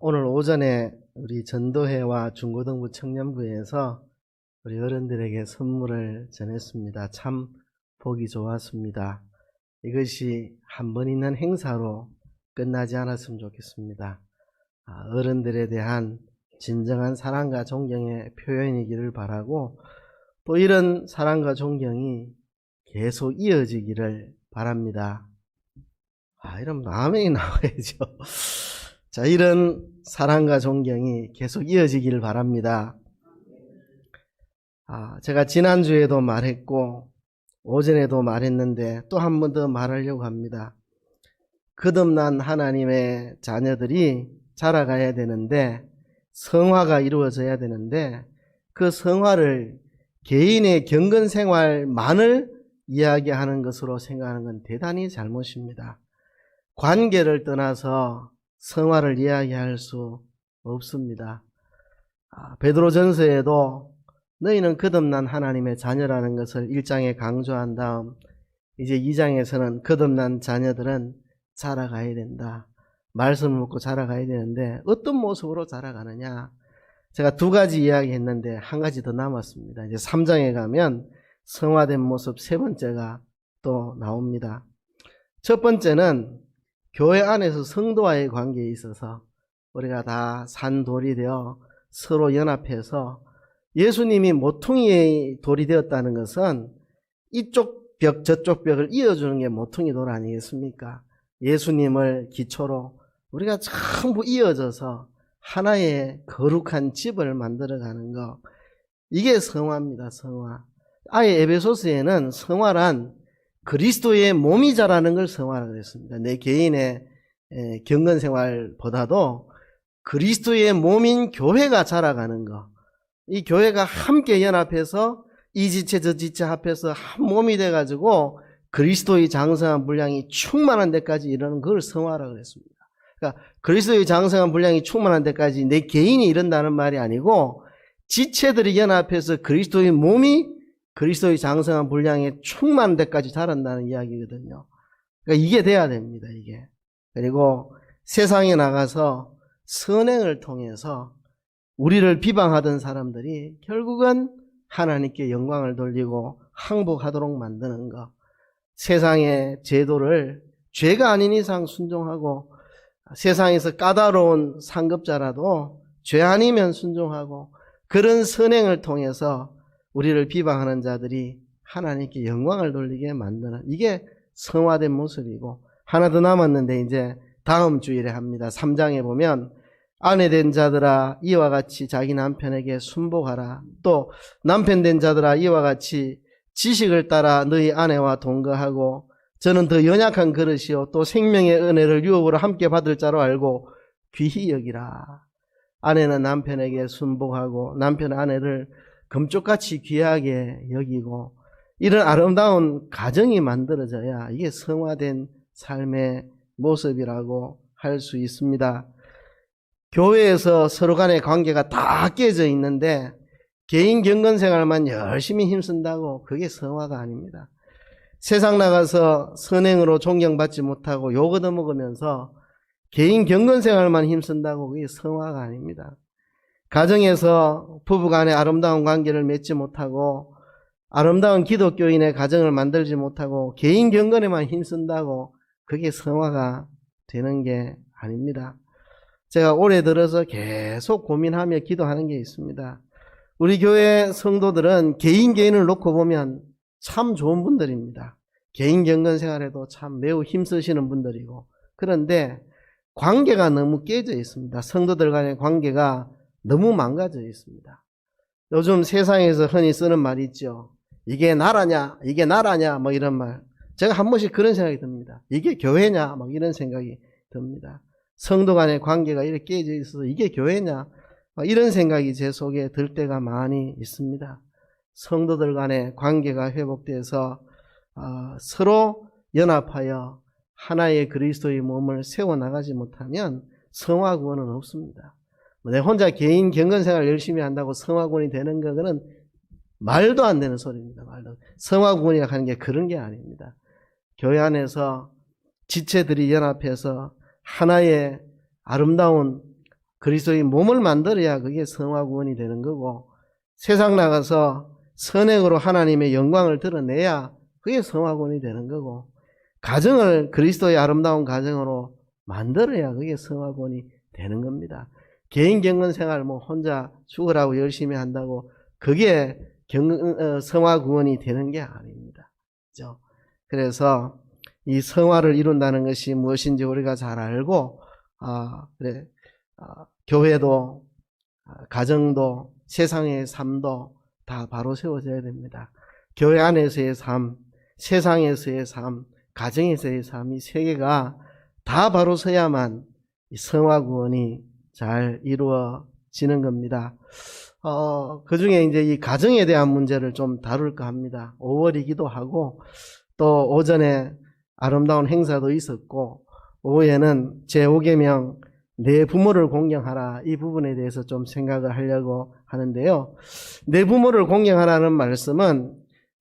오늘 오전에 우리 전도회와 중고등부 청년부에서 우리 어른들에게 선물을 전했습니다. 참 보기 좋았습니다. 이것이 한 번 있는 행사로 끝나지 않았으면 좋겠습니다. 어른들에 대한 진정한 사랑과 존경의 표현이기를 바라고, 또 이런 사랑과 존경이 계속 이어지기를 바랍니다. 이러면 아멘이 나와야죠. 자, 이런 사랑과 존경이 계속 이어지기를 바랍니다. 제가 지난주에도 말했고 오전에도 말했는데 또 한 번 더 말하려고 합니다. 거듭난 하나님의 자녀들이 자라가야 되는데, 성화가 이루어져야 되는데, 그 성화를 개인의 경건생활만을 이야기하는 것으로 생각하는 건 대단히 잘못입니다. 관계를 떠나서 성화를 이야기할 수 없습니다. 베드로전서에도 너희는 거듭난 하나님의 자녀라는 것을 1장에 강조한 다음, 이제 2장에서는 거듭난 자녀들은 자라가야 된다. 말씀을 묻고 자라가야 되는데 어떤 모습으로 자라가느냐? 제가 두 가지 이야기했는데 한 가지 더 남았습니다. 이제 3장에 가면 성화된 모습 세 번째가 또 나옵니다. 첫 번째는 교회 안에서 성도와의 관계에 있어서 우리가 다 산돌이 되어 서로 연합해서, 예수님이 모퉁이의 돌이 되었다는 것은 이쪽 벽 저쪽 벽을 이어주는 게 모퉁이 돌 아니겠습니까? 예수님을 기초로 우리가 전부 이어져서 하나의 거룩한 집을 만들어가는 것, 이게 성화입니다. 성화. 아예 에베소서에는 성화란 그리스도의 몸이 자라는 걸 성화라고 그랬습니다. 내 개인의 경건생활보다도 그리스도의 몸인 교회가 자라가는 것, 이 교회가 함께 연합해서 이 지체 저 지체 합해서 한 몸이 돼가지고 그리스도의 장성한 분량이 충만한 데까지 이르는 걸 성화라고 그랬습니다. 그러니까 그리스도의 장성한 분량이 충만한 데까지 내 개인이 이른다는 말이 아니고, 지체들이 연합해서 그리스도의 몸이 그리스도의 장성한 분량에 충만한 데까지 자란다는 이야기거든요. 그러니까 이게 돼야 됩니다, 이게. 그리고 세상에 나가서 선행을 통해서 우리를 비방하던 사람들이 결국은 하나님께 영광을 돌리고 항복하도록 만드는 것, 세상의 제도를 죄가 아닌 이상 순종하고, 세상에서 까다로운 상급자라도 죄 아니면 순종하고, 그런 선행을 통해서 우리를 비방하는 자들이 하나님께 영광을 돌리게 만드는, 이게 성화된 모습이고, 하나 더 남았는데 이제 다음 주일에 합니다. 3장에 보면 아내 된 자들아 이와 같이 자기 남편에게 순복하라. 또 남편 된 자들아 이와 같이 지식을 따라 너희 아내와 동거하고, 저는 더 연약한 그릇이요 또 생명의 은혜를 유업으로 함께 받을 자로 알고 귀히 여기라. 아내는 남편에게 순복하고 남편은 아내를 금쪽같이 귀하게 여기고, 이런 아름다운 가정이 만들어져야 이게 성화된 삶의 모습이라고 할 수 있습니다. 교회에서 서로 간의 관계가 다 깨져 있는데 개인 경건생활만 열심히 힘쓴다고 그게 성화가 아닙니다. 세상 나가서 선행으로 존경받지 못하고 욕 얻어먹으면서 개인 경건생활만 힘쓴다고 그게 성화가 아닙니다. 가정에서 부부간의 아름다운 관계를 맺지 못하고 아름다운 기독교인의 가정을 만들지 못하고 개인 경건에만 힘쓴다고 그게 성화가 되는 게 아닙니다. 제가 올해 들어서 계속 고민하며 기도하는 게 있습니다. 우리 교회 성도들은 개인을 놓고 보면 참 좋은 분들입니다. 개인 경건 생활에도 참 매우 힘쓰시는 분들이고, 그런데 관계가 너무 깨져 있습니다. 성도들 간의 관계가 너무 망가져 있습니다. 요즘 세상에서 흔히 쓰는 말이 있죠. 이게 나라냐, 이게 나라냐, 뭐 이런 말. 제가 한 번씩 그런 생각이 듭니다. 이게 교회냐, 막 이런 생각이 듭니다. 성도 간의 관계가 이렇게 깨져 있어서 이게 교회냐, 막 이런 생각이 제 속에 들 때가 많이 있습니다. 성도들 간의 관계가 회복돼서 서로 연합하여 하나의 그리스도의 몸을 세워나가지 못하면 성화구원은 없습니다. 내 혼자 개인 경건생활 열심히 한다고 성화구원이 되는 거는 말도 안 되는 소리입니다. 성화구원이라고 하는 게 그런 게 아닙니다. 교회 안에서 지체들이 연합해서 하나의 아름다운 그리스도의 몸을 만들어야 그게 성화 구원이 되는 거고, 세상 나가서 선행으로 하나님의 영광을 드러내야 그게 성화 구원이 되는 거고, 가정을 그리스도의 아름다운 가정으로 만들어야 그게 성화 구원이 되는 겁니다. 개인 경건 생활 혼자 죽으라고 열심히 한다고 그게 성화 구원이 되는 게 아닙니다. 그렇죠? 그래서 이 성화를 이룬다는 것이 무엇인지 우리가 잘 알고, 교회도, 가정도, 세상의 삶도 다 바로 세워져야 됩니다. 교회 안에서의 삶, 세상에서의 삶, 가정에서의 삶, 이 세 개가 다 바로 서야만 이 성화 구원이 잘 이루어지는 겁니다. 그 중에 이제 이 가정에 대한 문제를 좀 다룰까 합니다. 5월이기도 하고, 또 오전에 아름다운 행사도 있었고, 오후에는 제5계명 내 부모를 공경하라, 이 부분에 대해서 좀 생각을 하려고 하는데요. 내 부모를 공경하라는 말씀은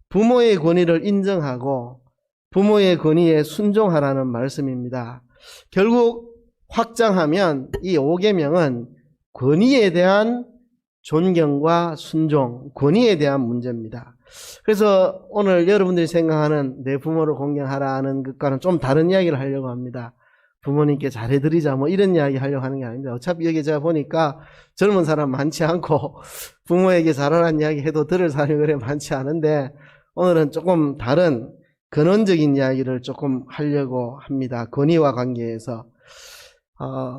부모의 권위를 인정하고 부모의 권위에 순종하라는 말씀입니다. 결국 확장하면 이 5계명은 권위에 대한 존경과 순종, 권위에 대한 문제입니다. 그래서 오늘 여러분들이 생각하는 내 부모를 공경하라는 것과는 좀 다른 이야기를 하려고 합니다. 부모님께 잘해드리자 이런 이야기 하려고 하는 게 아닙니다. 어차피 여기 제가 보니까 젊은 사람 많지 않고 부모에게 잘하라는 이야기 해도 들을 사람이 그래 많지 않은데, 오늘은 조금 다른 근원적인 이야기를 조금 하려고 합니다. 권위와 관계에서.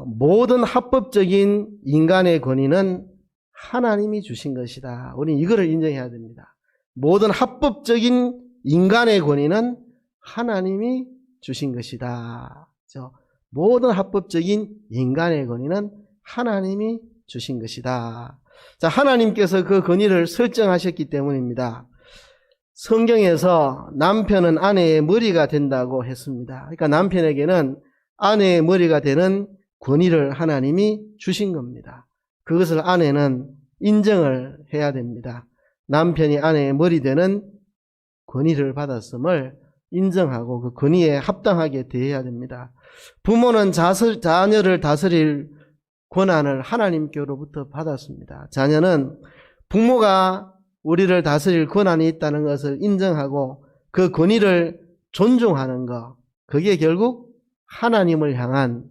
모든 합법적인 인간의 권위는 하나님이 주신 것이다. 우리는 이거를 인정해야 됩니다. 모든 합법적인 인간의 권위는 하나님이 주신 것이다. 그렇죠? 모든 합법적인 인간의 권위는 하나님이 주신 것이다. 자, 하나님께서 그 권위를 설정하셨기 때문입니다. 성경에서 남편은 아내의 머리가 된다고 했습니다. 그러니까 남편에게는 아내의 머리가 되는 권위를 하나님이 주신 겁니다. 그것을 아내는 인정을 해야 됩니다. 남편이 아내의 머리 되는 권위를 받았음을 인정하고 그 권위에 합당하게 대해야 됩니다. 부모는 자녀를 다스릴 권한을 하나님께로부터 받았습니다. 자녀는 부모가 우리를 다스릴 권한이 있다는 것을 인정하고 그 권위를 존중하는 것, 그게 결국 하나님을 향한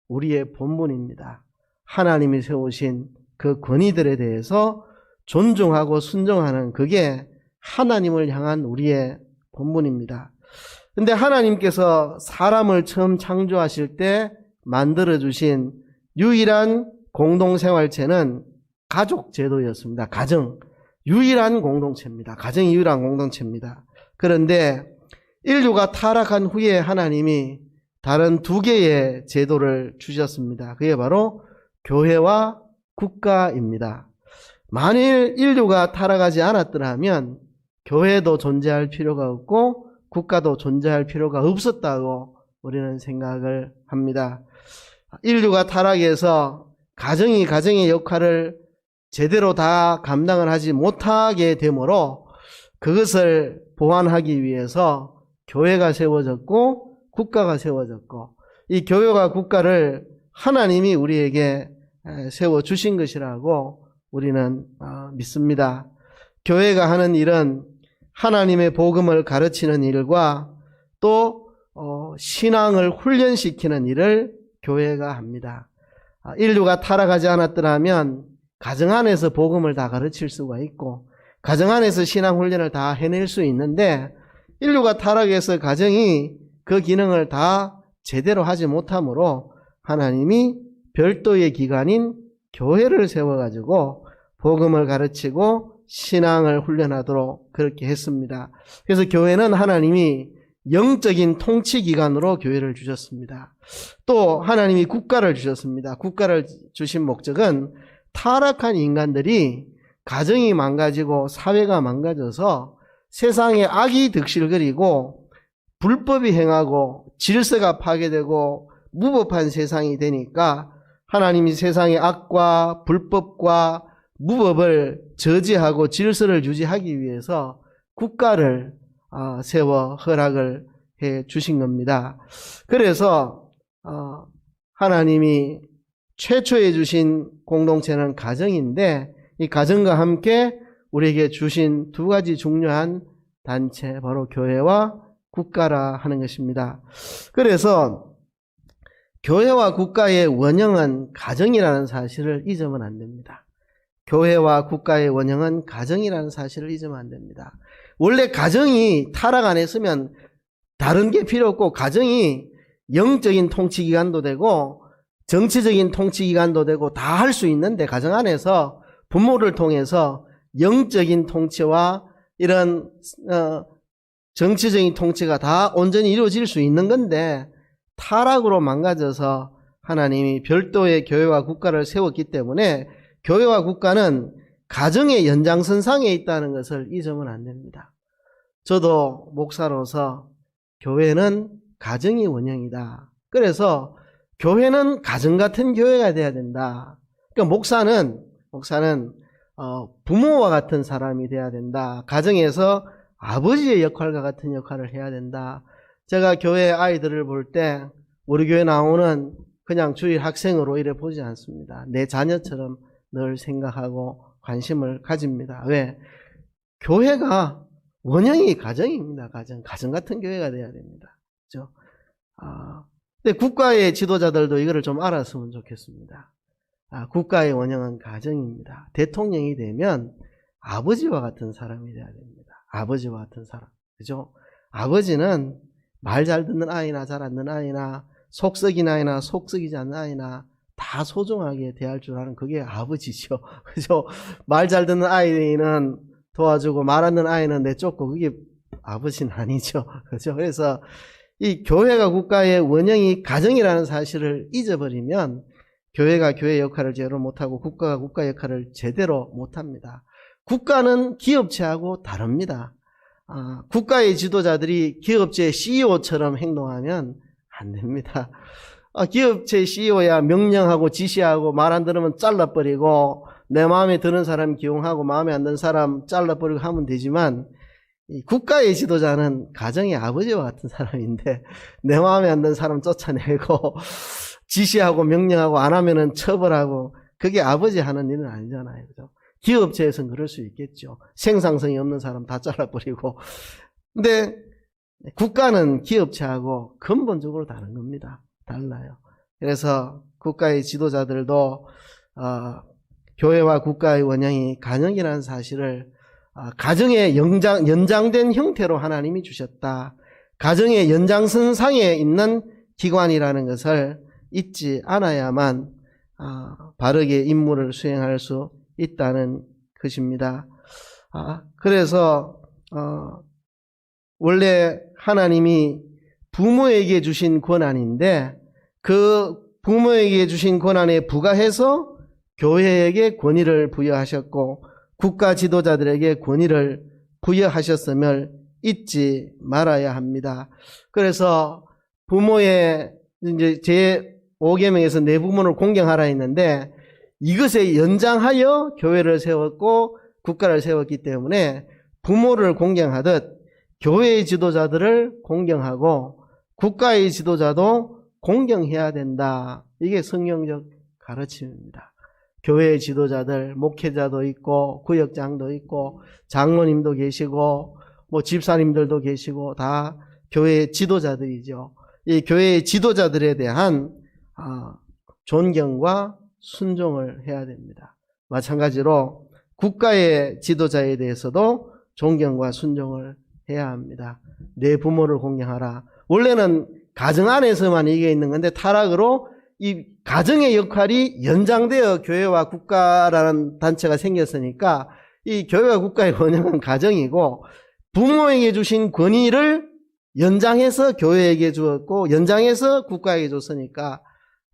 우리의 본분입니다. 하나님이 세우신 그 권위들에 대해서 존중하고 순종하는 그게 하나님을 향한 우리의 본분입니다. 근데 하나님께서 사람을 처음 창조하실 때 만들어주신 유일한 공동생활체는 가족제도였습니다. 가정, 유일한 공동체입니다. 가정이 유일한 공동체입니다. 그런데 인류가 타락한 후에 하나님이 다른 두 개의 제도를 주셨습니다. 그게 바로 교회와 국가입니다. 만일 인류가 타락하지 않았더라면 교회도 존재할 필요가 없고 국가도 존재할 필요가 없었다고 우리는 생각을 합니다. 인류가 타락해서 가정이 가정의 역할을 제대로 다 감당을 하지 못하게 되므로 그것을 보완하기 위해서 교회가 세워졌고 국가가 세워졌고, 이 교회와 국가를 하나님이 우리에게 세워주신 것이라고 우리는 믿습니다. 교회가 하는 일은 하나님의 복음을 가르치는 일과 또 신앙을 훈련시키는 일을 교회가 합니다. 인류가 타락하지 않았더라면 가정 안에서 복음을 다 가르칠 수가 있고 가정 안에서 신앙 훈련을 다 해낼 수 있는데, 인류가 타락해서 가정이 그 기능을 다 제대로 하지 못하므로 하나님이 별도의 기관인 교회를 세워가지고 복음을 가르치고 신앙을 훈련하도록 그렇게 했습니다. 그래서 교회는 하나님이 영적인 통치기관으로 교회를 주셨습니다. 또 하나님이 국가를 주셨습니다. 국가를 주신 목적은 타락한 인간들이 가정이 망가지고 사회가 망가져서 세상에 악이 득실거리고 불법이 행하고 질서가 파괴되고 무법한 세상이 되니까 하나님이 세상의 악과 불법과 무법을 저지하고 질서를 유지하기 위해서 국가를 세워 허락을 해 주신 겁니다. 그래서 하나님이 최초에 주신 공동체는 가정인데 이 가정과 함께 우리에게 주신 두 가지 중요한 단체, 바로 교회와 국가라 하는 것입니다. 그래서 교회와 국가의 원형은 가정이라는 사실을 잊으면 안 됩니다. 교회와 국가의 원형은 가정이라는 사실을 잊으면 안 됩니다. 원래 가정이 타락 안 했으면 다른 게 필요 없고, 가정이 영적인 통치기관도 되고 정치적인 통치기관도 되고 다 할 수 있는데, 가정 안에서 부모를 통해서 영적인 통치와 이런 정치적인 통치가 다 온전히 이루어질 수 있는 건데, 타락으로 망가져서 하나님이 별도의 교회와 국가를 세웠기 때문에 교회와 국가는 가정의 연장선상에 있다는 것을 잊으면 안 됩니다. 저도 목사로서 교회는 가정이 원형이다. 그래서 교회는 가정 같은 교회가 돼야 된다. 그러니까 목사는 부모와 같은 사람이 돼야 된다. 가정에서 아버지의 역할과 같은 역할을 해야 된다. 제가 교회 아이들을 볼 때 우리 교회 나오는 그냥 주일 학생으로 이래 보지 않습니다. 내 자녀처럼 늘 생각하고 관심을 가집니다. 왜? 교회가 원형이 가정입니다. 가정 같은 교회가 돼야 됩니다. 그렇죠? 근데 국가의 지도자들도 이거를 좀 알았으면 좋겠습니다. 국가의 원형은 가정입니다. 대통령이 되면 아버지와 같은 사람이 돼야 됩니다. 아버지와 같은 사람. 그죠? 아버지는 말 잘 듣는 아이나 잘 안 듣는 아이나 속 썩인 아이나 속 썩이지 않는 아이나 다 소중하게 대할 줄 아는 그게 아버지죠. 그죠? 말 잘 듣는 아이는 도와주고 말 안 듣는 아이는 내쫓고, 그게 아버지는 아니죠. 그죠? 그래서 이 교회가 국가의 원형이 가정이라는 사실을 잊어버리면 교회가 교회 역할을 제대로 못하고 국가가 국가 역할을 제대로 못합니다. 국가는 기업체하고 다릅니다. 국가의 지도자들이 기업체의 CEO처럼 행동하면 안 됩니다. 기업체 CEO야 명령하고 지시하고 말 안 들으면 잘라버리고 내 마음에 드는 사람 기용하고 마음에 안 드는 사람 잘라버리고 하면 되지만, 이 국가의 지도자는 가정의 아버지와 같은 사람인데 내 마음에 안 드는 사람 쫓아내고 지시하고 명령하고 안 하면은 처벌하고, 그게 아버지 하는 일은 아니잖아요. 그죠? 기업체에서는 그럴 수 있겠죠. 생산성이 없는 사람 다 잘라버리고. 근데 국가는 기업체하고 근본적으로 다른 겁니다. 달라요. 그래서 국가의 지도자들도 교회와 국가의 원형이 가정이라는 사실을 가정의 연장된 형태로 하나님이 주셨다. 가정의 연장선상에 있는 기관이라는 것을 잊지 않아야만 바르게 임무를 수행할 수 있다는 것입니다. 그래서 원래 하나님이 부모에게 주신 권한인데 그 부모에게 주신 권한에 부과해서 교회에게 권위를 부여하셨고 국가 지도자들에게 권위를 부여하셨음을 잊지 말아야 합니다. 그래서 부모의 이제 제 5계명에서 내 부모를 공경하라 했는데 이것에 연장하여 교회를 세웠고 국가를 세웠기 때문에 부모를 공경하듯 교회의 지도자들을 공경하고 국가의 지도자도 공경해야 된다. 이게 성경적 가르침입니다. 교회의 지도자들, 목회자도 있고 구역장도 있고 장로님도 계시고 뭐 집사님들도 계시고 다 교회의 지도자들이죠. 이 교회의 지도자들에 대한 존경과 순종을 해야 됩니다. 마찬가지로 국가의 지도자에 대해서도 존경과 순종을 해야 합니다. 내 부모를 공경하라. 원래는 가정 안에서만 이게 있는 건데 타락으로 이 가정의 역할이 연장되어 교회와 국가라는 단체가 생겼으니까 이 교회와 국가의 원형은 가정이고 부모에게 주신 권위를 연장해서 교회에게 주었고 연장해서 국가에게 줬으니까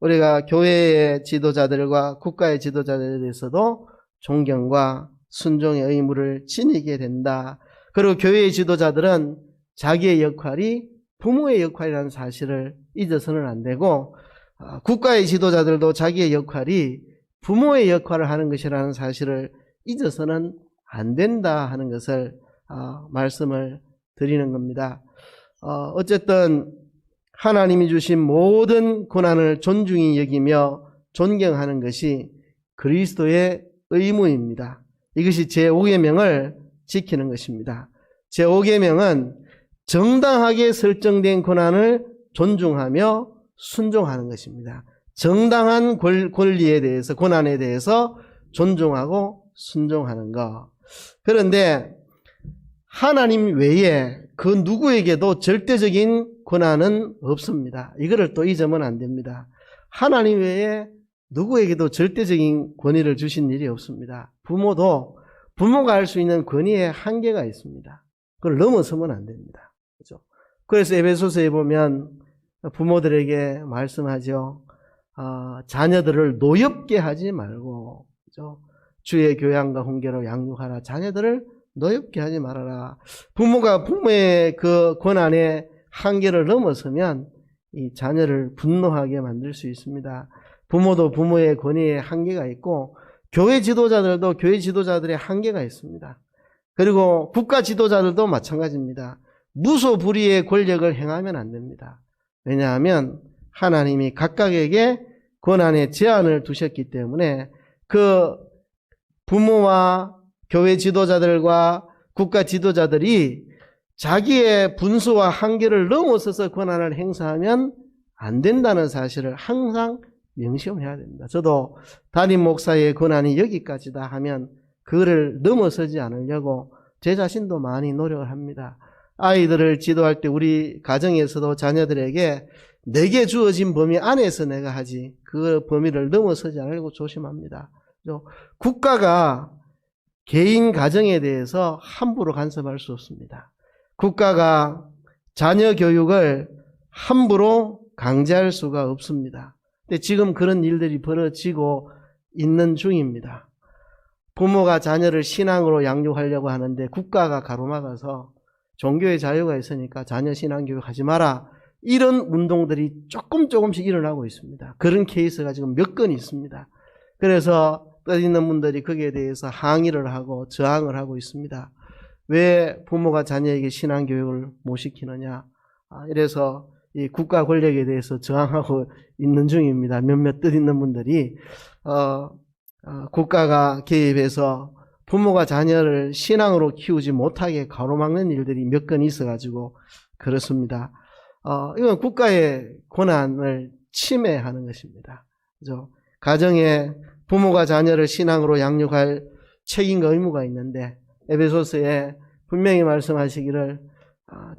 우리가 교회의 지도자들과 국가의 지도자들에 대해서도 존경과 순종의 의무를 지니게 된다. 그리고 교회의 지도자들은 자기의 역할이 부모의 역할이라는 사실을 잊어서는 안 되고 국가의 지도자들도 자기의 역할이 부모의 역할을 하는 것이라는 사실을 잊어서는 안 된다 하는 것을 말씀을 드리는 겁니다. 어쨌든 하나님이 주신 모든 권한을 존중히 여기며 존경하는 것이 그리스도의 의무입니다. 이것이 제5계명을 지키는 것입니다. 제5계명은 정당하게 설정된 권한을 존중하며 순종하는 것입니다. 정당한 권리에 대해서, 권한에 대해서 존중하고 순종하는 것. 그런데 하나님 외에 그 누구에게도 절대적인 권한은 없습니다. 이거를 또 잊으면 안 됩니다. 하나님 외에 누구에게도 절대적인 권위를 주신 일이 없습니다. 부모도 부모가 할 수 있는 권위에 한계가 있습니다. 그걸 넘어서면 안 됩니다. 그렇죠? 그래서 에베소서에 보면 부모들에게 말씀하죠. 자녀들을 노엽게 하지 말고, 그렇죠? 주의 교양과 훈계로 양육하라. 자녀들을 노엽게 하지 말아라. 부모가 부모의 그 권한의 한계를 넘어서면 이 자녀를 분노하게 만들 수 있습니다. 부모도 부모의 권위에 한계가 있고, 교회 지도자들도 교회 지도자들의 한계가 있습니다. 그리고 국가 지도자들도 마찬가지입니다. 무소불위의 권력을 행하면 안 됩니다. 왜냐하면 하나님이 각각에게 권한의 제한을 두셨기 때문에 그 부모와 교회 지도자들과 국가 지도자들이 자기의 분수와 한계를 넘어서서 권한을 행사하면 안 된다는 사실을 항상 명심해야 됩니다. 저도 담임 목사의 권한이 여기까지다 하면 그거를 넘어서지 않으려고 제 자신도 많이 노력을 합니다. 아이들을 지도할 때 우리 가정에서도 자녀들에게 내게 주어진 범위 안에서 내가 하지 그 범위를 넘어서지 않으려고 조심합니다. 국가가 개인 가정에 대해서 함부로 간섭할 수 없습니다. 국가가 자녀 교육을 함부로 강제할 수가 없습니다. 근데 지금 그런 일들이 벌어지고 있는 중입니다. 부모가 자녀를 신앙으로 양육하려고 하는데 국가가 가로막아서 종교의 자유가 있으니까 자녀 신앙교육 하지 마라. 이런 운동들이 조금씩 일어나고 있습니다. 그런 케이스가 지금 몇 건 있습니다. 그래서 뜻 있는 분들이 거기에 대해서 항의를 하고 저항을 하고 있습니다. 왜 부모가 자녀에게 신앙교육을 못 시키느냐. 이래서 이 국가 권력에 대해서 저항하고 있는 중입니다. 몇몇 뜻 있는 분들이 국가가 개입해서 부모가 자녀를 신앙으로 키우지 못하게 가로막는 일들이 몇 건 있어가지고 그렇습니다. 이건 국가의 권한을 침해하는 것입니다. 그죠? 가정에 부모가 자녀를 신앙으로 양육할 책임과 의무가 있는데 에베소서에 분명히 말씀하시기를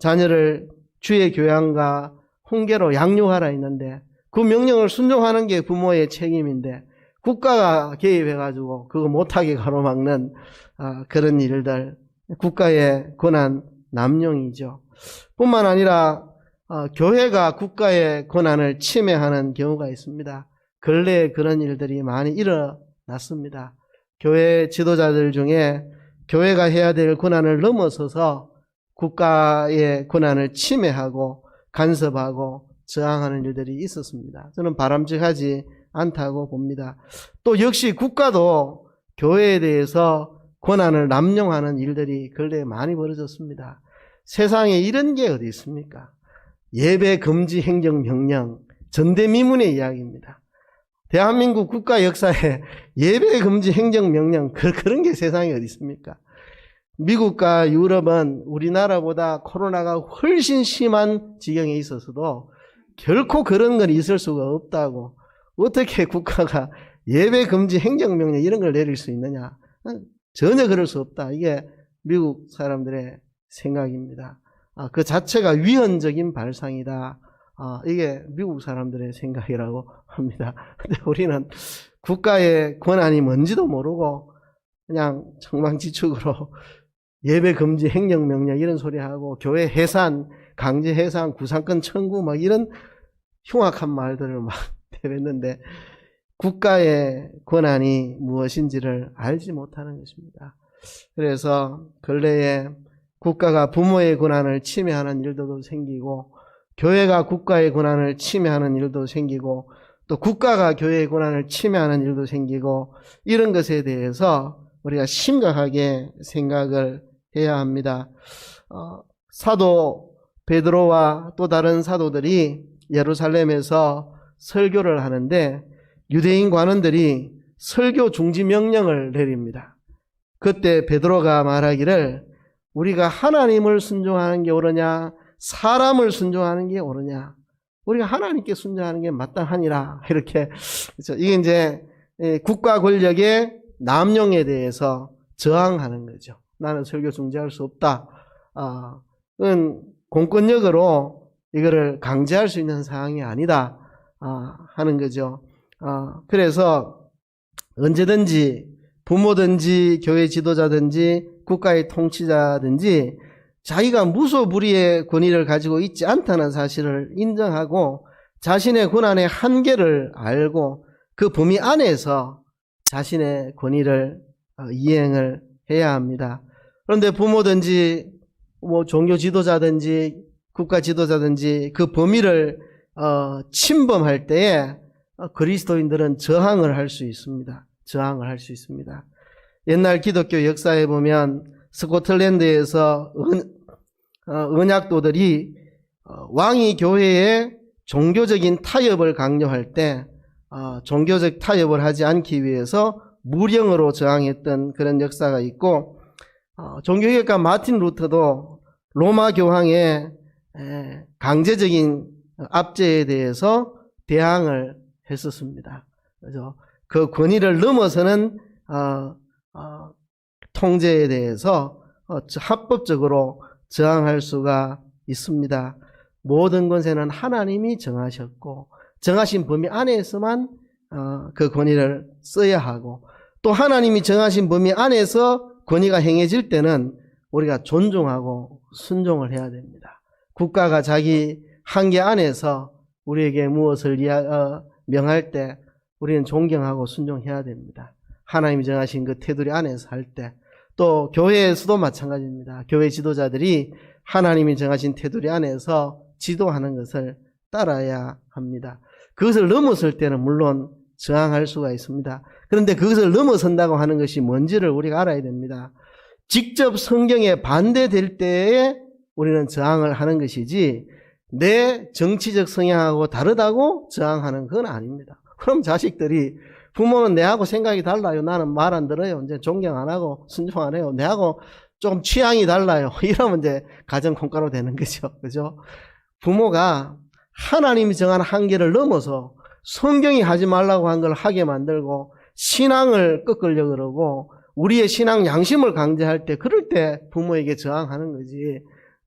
자녀를 주의 교양과 훈계로 양육하라 했는데 그 명령을 순종하는 게 부모의 책임인데 국가가 개입해가지고 그거 못하게 가로막는 그런 일들, 국가의 권한 남용이죠. 뿐만 아니라 교회가 국가의 권한을 침해하는 경우가 있습니다. 근래에 그런 일들이 많이 일어났습니다. 교회 지도자들 중에 교회가 해야 될 권한을 넘어서서 국가의 권한을 침해하고 간섭하고 저항하는 일들이 있었습니다. 저는 바람직하지 않다고 봅니다. 또 역시 국가도 교회에 대해서 권한을 남용하는 일들이 근래에 많이 벌어졌습니다. 세상에 이런 게 어디 있습니까? 예배 금지 행정명령, 전대미문의 이야기입니다. 대한민국 국가 역사에 예배 금지 행정명령 그런 게 세상에 어디 있습니까? 미국과 유럽은 우리나라보다 코로나가 훨씬 심한 지경에 있어서도 결코 그런 건 있을 수가 없다고. 어떻게 국가가 예배 금지 행정명령 이런 걸 내릴 수 있느냐? 전혀 그럴 수 없다. 이게 미국 사람들의 생각입니다. 그 자체가 위헌적인 발상이다. 이게 미국 사람들의 생각이라고 합니다. 근데 우리는 국가의 권한이 뭔지도 모르고 그냥 청망지축으로 예배 금지 행정명령 이런 소리 하고 교회 해산, 강제 해산, 구상권 청구 막 이런 흉악한 말들을 막 대했는데 국가의 권한이 무엇인지를 알지 못하는 것입니다. 그래서 근래에 국가가 부모의 권한을 침해하는 일도 생기고 교회가 국가의 권한을 침해하는 일도 생기고 또 국가가 교회의 권한을 침해하는 일도 생기고 이런 것에 대해서 우리가 심각하게 생각을 해야 합니다. 사도 베드로와 또 다른 사도들이 예루살렘에서 설교를 하는데 유대인 관원들이 설교 중지 명령을 내립니다. 그때 베드로가 말하기를 우리가 하나님을 순종하는 게 옳으냐 사람을 순종하는 게 옳으냐, 우리가 하나님께 순종하는 게 마땅하니라. 이렇게. 그렇죠. 이게 이제 국가 권력의 남용에 대해서 저항하는 거죠. 나는 설교 중지할 수 없다. 그건 공권력으로 이거를 강제할 수 있는 상황이 아니다 하는 거죠. 그래서 언제든지 부모든지 교회 지도자든지 국가의 통치자든지 자기가 무소불위의 권위를 가지고 있지 않다는 사실을 인정하고 자신의 권한의 한계를 알고 그 범위 안에서 자신의 권위를 이행을 해야 합니다. 그런데 부모든지 종교 지도자든지 국가 지도자든지 그 범위를 침범할 때에 그리스도인들은 저항을 할 수 있습니다. 저항을 할 수 있습니다. 옛날 기독교 역사에 보면 스코틀랜드에서 언약도들이 왕이 교회에 종교적인 타협을 강요할 때 종교적 타협을 하지 않기 위해서 무령으로 저항했던 그런 역사가 있고, 종교개혁가 마틴 루터도 로마 교황의 강제적인 압제에 대해서 대항을 했었습니다. 그래서 그 권위를 넘어서는 통제에 대해서 합법적으로 저항할 수가 있습니다. 모든 권세는 하나님이 정하셨고 정하신 범위 안에서만 그 권위를 써야 하고, 또 하나님이 정하신 범위 안에서 권위가 행해질 때는 우리가 존중하고 순종을 해야 됩니다. 국가가 자기 한계 안에서 우리에게 무엇을 명할 때 우리는 존경하고 순종해야 됩니다. 하나님이 정하신 그 테두리 안에서 할 때, 또 교회에서도 마찬가지입니다. 교회 지도자들이 하나님이 정하신 테두리 안에서 지도하는 것을 따라야 합니다. 그것을 넘어설 때는 물론 저항할 수가 있습니다. 그런데 그것을 넘어선다고 하는 것이 뭔지를 우리가 알아야 됩니다. 직접 성경에 반대될 때에 우리는 저항을 하는 것이지 내 정치적 성향하고 다르다고 저항하는 건 아닙니다. 그럼 자식들이 부모는 내하고 생각이 달라요. 나는 말 안 들어요. 이제 존경 안 하고 순종 안 해요. 내하고 좀 취향이 달라요. 이러면 이제 가정 콩가루 되는 거죠. 그죠? 부모가 하나님이 정한 한계를 넘어서 성경이 하지 말라고 한 걸 하게 만들고 신앙을 꺾으려고 그러고 우리의 신앙 양심을 강제할 때, 그럴 때 부모에게 저항하는 거지.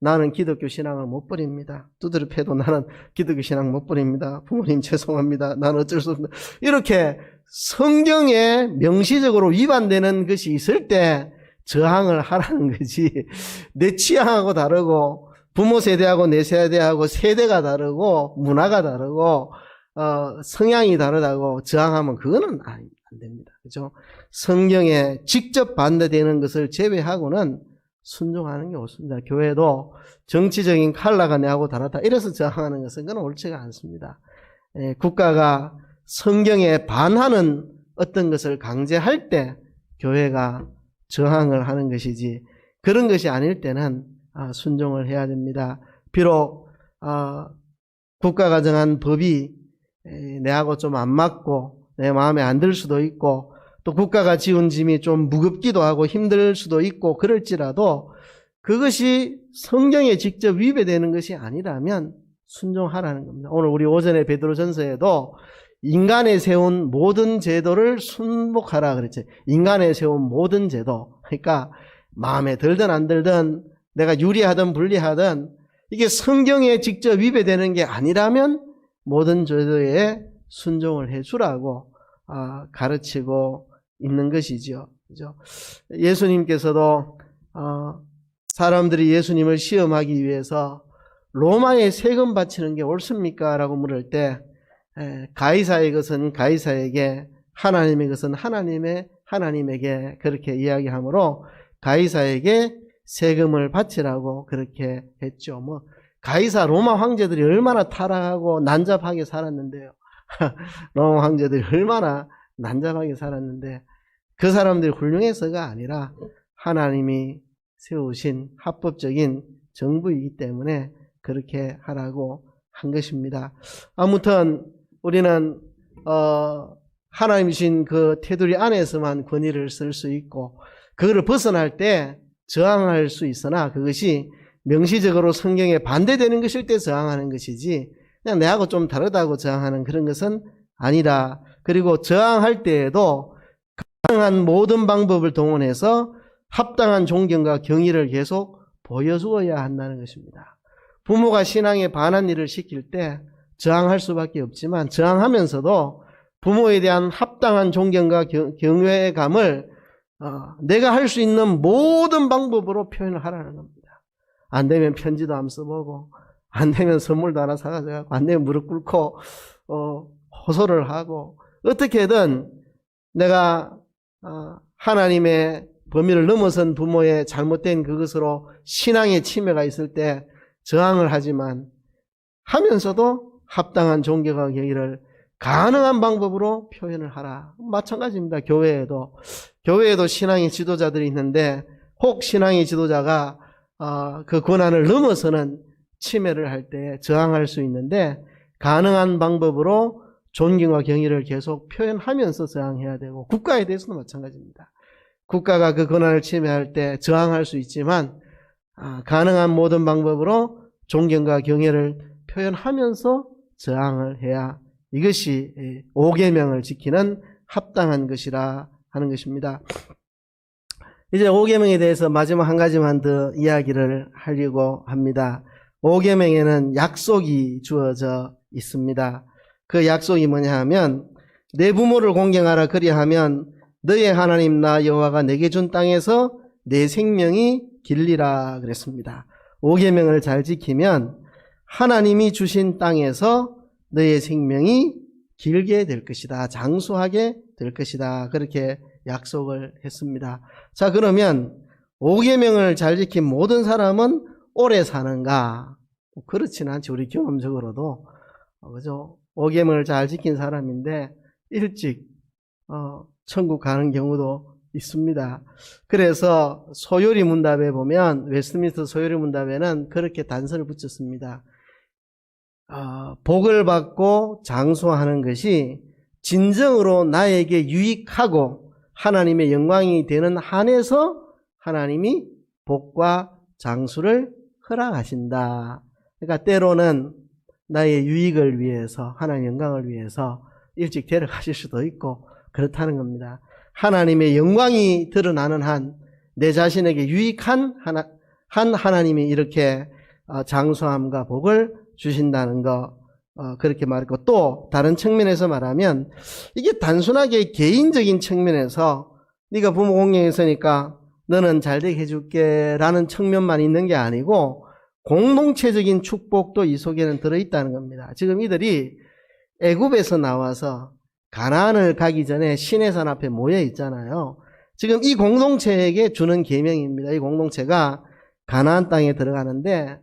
나는 기독교 신앙을 못 버립니다. 두드려 패도 나는 기독교 신앙 못 버립니다. 부모님 죄송합니다. 나는 어쩔 수 없습니다. 이렇게 성경에 명시적으로 위반되는 것이 있을 때 저항을 하라는 거지. 내 취향하고 다르고 부모 세대하고 내 세대하고 세대가 다르고 문화가 다르고 성향이 다르다고 저항하면 그거는 안 됩니다. 그죠? 성경에 직접 반대되는 것을 제외하고는 순종하는 게 옳습니다. 교회도 정치적인 컬러가 내하고 다르다 이래서 저항하는 것은 그건 옳지가 않습니다. 국가가 성경에 반하는 어떤 것을 강제할 때 교회가 저항을 하는 것이지, 그런 것이 아닐 때는 순종을 해야 됩니다. 비록 국가가 정한 법이 내하고 좀 안 맞고 내 마음에 안 들 수도 있고, 또 국가가 지은 짐이 좀 무겁기도 하고 힘들 수도 있고 그럴지라도 그것이 성경에 직접 위배되는 것이 아니라면 순종하라는 겁니다. 오늘 우리 오전에 베드로전서에도 인간에 세운 모든 제도를 순복하라 그랬죠. 인간에 세운 모든 제도. 그러니까 마음에 들든 안 들든 내가 유리하든 불리하든 이게 성경에 직접 위배되는 게 아니라면 모든 제도에 순종을 해주라고 가르치고 있는 것이죠. 그죠? 예수님께서도 사람들이 예수님을 시험하기 위해서 로마에 세금 바치는 게 옳습니까? 라고 물을 때 가이사의 것은 가이사에게, 하나님의 것은 하나님에게 그렇게 이야기하므로 가이사에게 세금을 바치라고 그렇게 했죠. 가이사 로마 황제들이 얼마나 타락하고 난잡하게 살았는데요. 로마 황제들이 얼마나 난잡하게 살았는데 그 사람들이 훌륭해서가 아니라 하나님이 세우신 합법적인 정부이기 때문에 그렇게 하라고 한 것입니다. 아무튼 우리는 하나님이 주신 그 테두리 안에서만 권위를 쓸 수 있고 그거를 벗어날 때 저항할 수 있으나 그것이 명시적으로 성경에 반대되는 것일 때 저항하는 것이지 그냥 내하고 좀 다르다고 저항하는 그런 것은 아니라 그리고 저항할 때에도 가능한 모든 방법을 동원해서 합당한 존경과 경의를 계속 보여주어야 한다는 것입니다. 부모가 신앙에 반한 일을 시킬 때 저항할 수밖에 없지만 저항하면서도 부모에 대한 합당한 존경과 경외감을 내가 할 수 있는 모든 방법으로 표현을 하라는 겁니다. 안 되면 편지도 한번 써보고 안 되면 선물도 하나 사가지고 안 되면 무릎 꿇고 호소를 하고 어떻게든 내가 하나님의 범위를 넘어선 부모의 잘못된 그것으로 신앙의 침해가 있을 때 저항을 하지만 하면서도 합당한 존경과 경의를 가능한 방법으로 표현을 하라. 마찬가지입니다. 교회에도 신앙의 지도자들이 있는데 혹 신앙의 지도자가 그 권한을 넘어서는 침해를 할 때 저항할 수 있는데 가능한 방법으로 존경과 경의를 계속 표현하면서 저항해야 되고 국가에 대해서도 마찬가지입니다. 국가가 그 권한을 침해할 때 저항할 수 있지만 가능한 모든 방법으로 존경과 경외를 표현하면서 저항을 해야 이것이 5계명을 지키는 합당한 것이라 하는 것입니다. 이제 5계명에 대해서 마지막 한 가지만 더 이야기를 하려고 합니다. 5계명에는 약속이 주어져 있습니다. 그 약속이 뭐냐 하면 내 부모를 공경하라 그리하면 너의 하나님 나 여호와가 내게 준 땅에서 내 생명이 길리라 그랬습니다. 5계명을 잘 지키면 하나님이 주신 땅에서 너의 생명이 길게 될 것이다. 장수하게 될 것이다. 그렇게 약속을 했습니다. 자, 그러면 5계명을 잘 지킨 모든 사람은 오래 사는가? 그렇지는 않지. 우리 경험적으로도 그죠? 5계명을 잘 지킨 사람인데 일찍 천국 가는 경우도 있습니다. 그래서 소요리 문답에 보면 웨스트민스터 소요리 문답에는 그렇게 단서를 붙였습니다. 복을 받고 장수하는 것이 진정으로 나에게 유익하고 하나님의 영광이 되는 한에서 하나님이 복과 장수를 허락하신다. 그러니까 때로는 나의 유익을 위해서 하나님의 영광을 위해서 일찍 데려가실 수도 있고 그렇다는 겁니다. 하나님의 영광이 드러나는 한 내 자신에게 유익한 하나님이 이렇게 장수함과 복을 주신다는 거 그렇게 말했고 또 다른 측면에서 말하면 이게 단순하게 개인적인 측면에서 네가 부모 공경했으니까 너는 잘되게 해줄게 라는 측면만 있는 게 아니고 공동체적인 축복도 이 속에는 들어있다는 겁니다. 지금 이들이 애굽에서 나와서 가나안을 가기 전에 시내산 앞에 모여 있잖아요. 지금 이 공동체에게 주는 계명입니다. 이 공동체가 가나안 땅에 들어가는데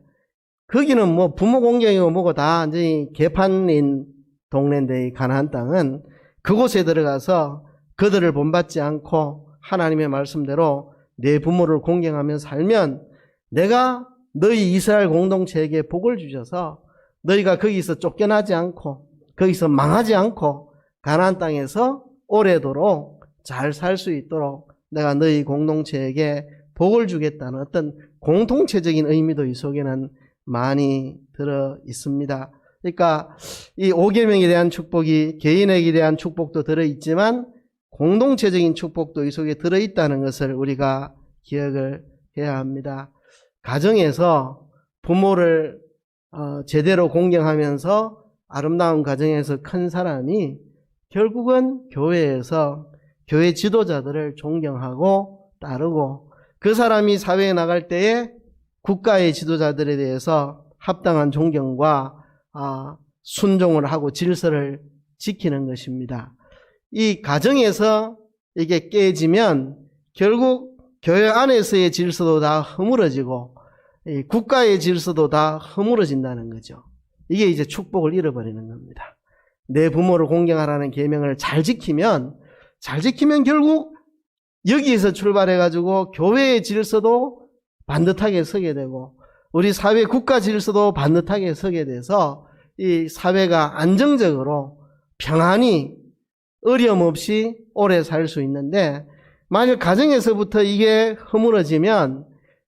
거기는 뭐 부모 공경이고 뭐고 다 완전히 개판인 동네인데 이 가나안 땅은 그곳에 들어가서 그들을 본받지 않고 하나님의 말씀대로 내 부모를 공경하며 살면 내가 너희 이스라엘 공동체에게 복을 주셔서 너희가 거기서 쫓겨나지 않고 거기서 망하지 않고 가나안 땅에서 오래도록 잘 살 수 있도록 내가 너희 공동체에게 복을 주겠다는 어떤 공동체적인 의미도 이 속에는 많이 들어 있습니다. 그러니까 이 5계명에 대한 축복이 개인에게 대한 축복도 들어 있지만 공동체적인 축복도 이 속에 들어 있다는 것을 우리가 기억을 해야 합니다. 가정에서 부모를 제대로 공경하면서 아름다운 가정에서 큰 사람이 결국은 교회에서 교회 지도자들을 존경하고 따르고 그 사람이 사회에 나갈 때에 국가의 지도자들에 대해서 합당한 존경과 순종을 하고 질서를 지키는 것입니다. 이 가정에서 이게 깨지면 결국 교회 안에서의 질서도 다 허물어지고 국가의 질서도 다 허물어진다는 거죠. 이게 이제 축복을 잃어버리는 겁니다. 내 부모를 공경하라는 계명을 잘 지키면 결국 여기에서 출발해가지고 교회의 질서도 반듯하게 서게 되고 우리 사회 국가 질서도 반듯하게 서게 돼서 이 사회가 안정적으로 평안히 어려움 없이 오래 살 수 있는데, 만약 가정에서부터 이게 허물어지면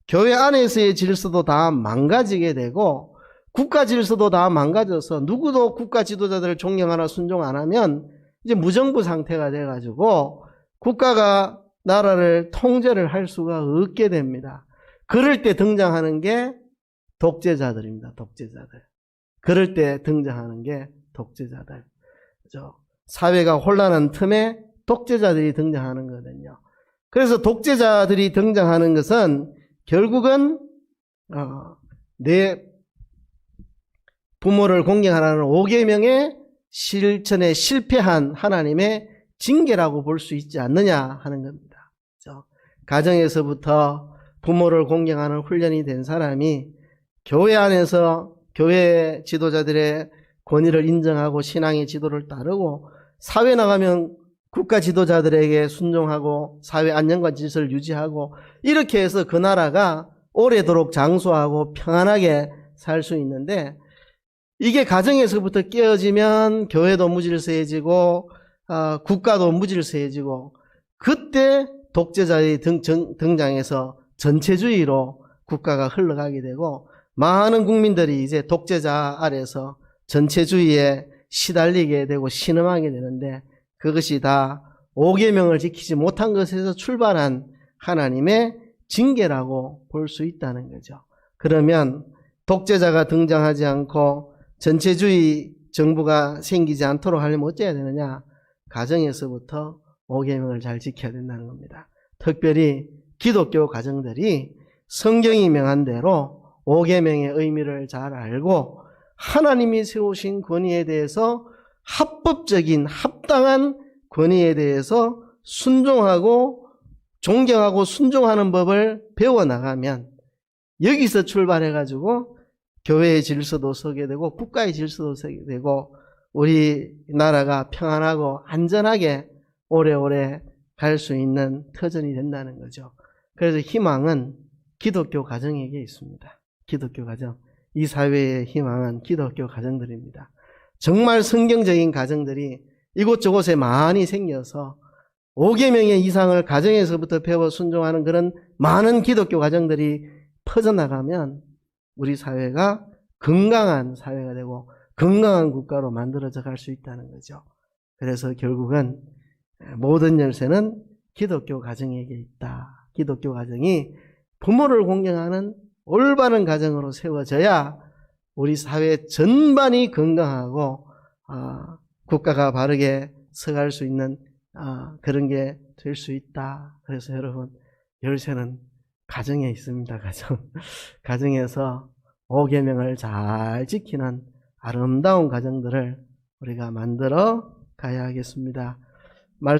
교회 안에서의 질서도 다 망가지게 되고 국가 질서도 다 망가져서 누구도 국가 지도자들을 존경하나 순종 안 하면 이제 무정부 상태가 돼가지고 국가가 나라를 통제를 할 수가 없게 됩니다. 그럴 때 등장하는 게 독재자들입니다. 독재자들. 그럴 때 등장하는 게 독재자들. 사회가 혼란한 틈에 독재자들이 등장하는 거거든요. 그래서 독재자들이 등장하는 것은 결국은 내 부모를 공경하라는 5계명의 실천에 실패한 하나님의 징계라고 볼 수 있지 않느냐 하는 겁니다. 그렇죠? 가정에서부터 부모를 공경하는 훈련이 된 사람이 교회 안에서 교회 지도자들의 권위를 인정하고 신앙의 지도를 따르고 사회 나가면 국가 지도자들에게 순종하고 사회 안정과 질서를 유지하고 이렇게 해서 그 나라가 오래도록 장수하고 평안하게 살 수 있는데, 이게 가정에서부터 깨어지면 교회도 무질서해지고 국가도 무질서해지고, 그때 독재자의 등장해서 전체주의로 국가가 흘러가게 되고 많은 국민들이 이제 독재자 아래서 전체주의에 시달리게 되고 신음하게 되는데, 그것이 다 5계명을 지키지 못한 것에서 출발한 하나님의 징계라고 볼 수 있다는 거죠. 그러면 독재자가 등장하지 않고 전체주의 정부가 생기지 않도록 하려면 어째야 되느냐? 가정에서부터 5계명을 잘 지켜야 된다는 겁니다. 특별히 기독교 가정들이 성경이 명한 대로 5계명의 의미를 잘 알고 하나님이 세우신 권위에 대해서 합법적인 합당한 권위에 대해서 순종하고 존경하고 순종하는 법을 배워나가면 여기서 출발해가지고 교회의 질서도 서게 되고 국가의 질서도 서게 되고 우리나라가 평안하고 안전하게 오래오래 갈 수 있는 터전이 된다는 거죠. 그래서 희망은 기독교 가정에게 있습니다. 기독교 가정. 이 사회의 희망은 기독교 가정들입니다. 정말 성경적인 가정들이 이곳저곳에 많이 생겨서 5계명의 이상을 가정에서부터 배워 순종하는 그런 많은 기독교 가정들이 퍼져나가면 우리 사회가 건강한 사회가 되고 건강한 국가로 만들어져 갈 수 있다는 거죠. 그래서 결국은 모든 열쇠는 기독교 가정에게 있다. 기독교 가정이 부모를 공경하는 올바른 가정으로 세워져야 우리 사회 전반이 건강하고 국가가 바르게 서갈 수 있는 그런 게 될 수 있다. 그래서 여러분, 열쇠는 가정에 있습니다. 가정에서 5계명을 잘 지키는 아름다운 가정들을 우리가 만들어 가야 하겠습니다.